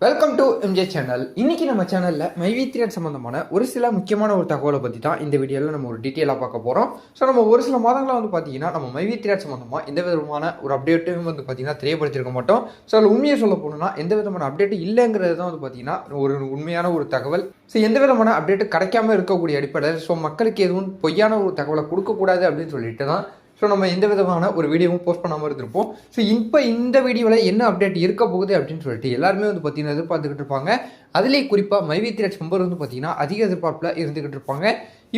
Welcome to MJ channel. இன்னைக்கு நம்ம சேனல்ல மைவி3 சம்பந்தமான ஒரு சில முக்கியமான ஒரு தகவலை பத்தி தான் இந்த வீடியோல நம்ம ஒரு டீட்டெயிலா பார்க்க போறோம். ஸோ நம்ம ஒரு சில மாதங்களா பாத்தீங்கன்னா நம்ம மைவி3 சம்பந்தமா எந்த விதமான ஒரு அப்டேட்டும் பாத்தீங்கன்னா தெரியப்படுத்திருக்க மாட்டோம். ஸோ அதில் உண்மையை சொல்ல போனோம்னா எந்த விதமான அப்டேட் இல்லைங்கிறது தான் பாத்தீங்கன்னா ஒரு உண்மையான ஒரு தகவல். ஸோ எந்த விதமான அப்டேட் கிடைக்காம இருக்கக்கூடிய அடிப்படையில் ஸோ மக்களுக்கு எதுவும் பொய்யான ஒரு தகவலை கொடுக்கக்கூடாது அப்படின்னு சொல்லிட்டு தான் ஸோ நம்ம எந்த விதமான ஒரு வீடியோவும் போஸ்ட் பண்ணாமல் இருந்திருப்போம். ஸோ இப்போ இந்த வீடியோவில் என்ன அப்டேட் இருக்க போகுது அப்படின்னு சொல்லிட்டு எல்லாருமே பார்த்தீங்கன்னா எதிர்பார்த்துக்கிட்டு இருப்பாங்க. அதுலேயே குறிப்பாக மைவி3 மெம்பர் பார்த்தீங்கன்னா அதிக எதிர்பார்ப்பில் இருந்துக்கிட்டு இருப்பாங்க.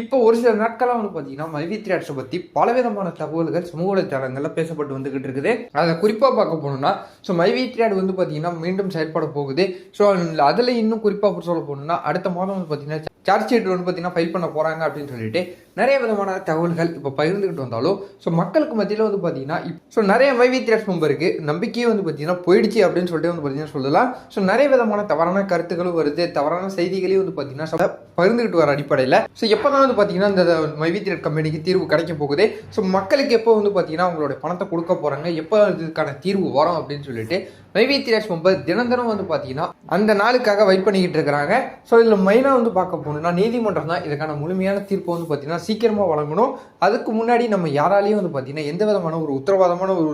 இப்போ ஒரு சில நாட்களாக பார்த்தீங்கன்னா மைவி3 பற்றி பலவிதமான தகவல்கள் சமூக வலைத்தளங்களில் பேசப்பட்டு வந்துகிட்டு இருக்குது. அதை குறிப்பாக பார்க்க போனோம்னா ஸோ மைவி3 பார்த்தீங்கன்னா மீண்டும் செயல்பட போகுது. ஸோ அதில் இன்னும் குறிப்பாக சொல்ல போனோம்னா அடுத்த மாதம் பார்த்தீங்கன்னா சார்ஜ் ஷீட் பார்த்தீங்கன்னா ஃபைல் பண்ண போகிறாங்க அப்படின்னு சொல்லிட்டு நிறைய விதமான தகவல்கள் இப்போ பகிர்ந்துக்கிட்டு வந்தாலும் ஸோ மக்களுக்கு மத்தியில் பார்த்தீங்கன்னா ஸோ நிறைய மைவி3 மெம்பருக்கு நம்பிக்கையே பார்த்தீங்கன்னா போயிடுச்சு அப்படின்னு சொல்லிட்டு பார்த்தீங்கன்னா சொல்லலாம். ஸோ நிறைய விதமான தவறான கருத்துக்களும் வருது, தவறான செய்திகளையும் பார்த்தீங்கன்னா பகிர்ந்துக்கிட்டு வர அடிப்படையில் ஸோ எப்போ தான் பார்த்தீங்கன்னா இந்த மைவி3 கம்பெனிக்கு தீர்வு கிடைக்க போகுது, ஸோ மக்களுக்கு எப்போ பார்த்தீங்கன்னா அவங்களோட பணத்தை கொடுக்க போகிறாங்க, எப்போ இதுக்கான தீர்வு வரும் அப்படின்னு சொல்லிட்டு மைவி3 மெம்பர் தினம் பார்த்தீங்கன்னா அந்த நாளுக்காக வெயிட் பண்ணிக்கிட்டு இருக்கிறாங்க. ஸோ இதில் மெயினாக பார்க்க போனோம்னா நீதிமன்றம் தான் இதுக்கான முழுமையான தீர்ப்பு பார்த்தீங்கன்னா சீக்கிரமாக வழங்கணும். அதுக்கு முன்னாடி நம்ம யாராலையும் பார்த்தீங்கன்னா எந்த விதமான ஒரு உத்தரவாதமான ஒரு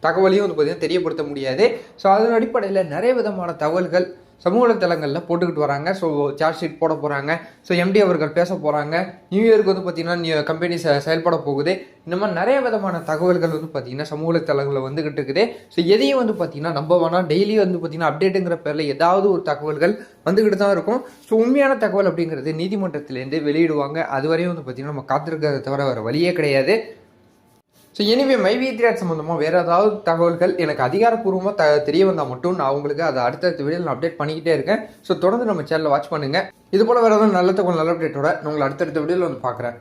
தகவலையும் பார்த்தீங்கன்னா தெரியப்படுத்த முடியாது. ஸோ அதன் அடிப்படையில் நிறைய விதமான தகவல்கள் சமூக வலைத்தளங்களில் போட்டுக்கிட்டு வராங்க. ஸோ சார்ஜ் ஷீட் போட போகிறாங்க, ஸோ எம்டி அவர்கள் பேச போகிறாங்க, நியூ இயருக்கு பார்த்தீங்கன்னா கம்பெனி செயல்பட போகுது. இந்த மாதிரி நிறைய விதமான தகவல்கள் பார்த்தீங்கன்னா சமூக வலைத்தளங்களில் வந்துகிட்டு இருக்குது. ஸோ எதையும் பார்த்தீங்கன்னா நம்ம வேணால் டெய்லி பார்த்தீங்கன்னா அப்டேட்டுங்கிற பேரில் ஏதாவது ஒரு தகவல்கள் வந்துக்கிட்டு தான் இருக்கும். ஸோ உண்மையான தகவல் அப்படிங்கிறது நீதிமன்றத்திலேருந்து வெளியிடுவாங்க. அதுவரையும் பார்த்தீங்கன்னா நம்ம காத்திருக்கிறத தவிர வேறு வழியே கிடையாது. ஸோ எனிவே மைவி3 சம்மந்தமாக வேறு ஏதாவது தகவல்கள் எனக்கு அதிகாரப்பூர்வமாக தெரிய வந்தால் மட்டும் நான் உங்களுக்கு அதை அடுத்தடுத்த வீடியோவில் அப்டேட் பண்ணிக்கிட்டே இருக்கேன். ஸோ தொடர்ந்து நம்ம சேனலில் வாட்ச் பண்ணுங்கள். இது போல் வேறு ஏதாவது நல்ல தகவல் நல்ல அப்டேட்டோட நான் உங்களை அடுத்தடுத்த வீடியோவில் பார்க்குறேன்.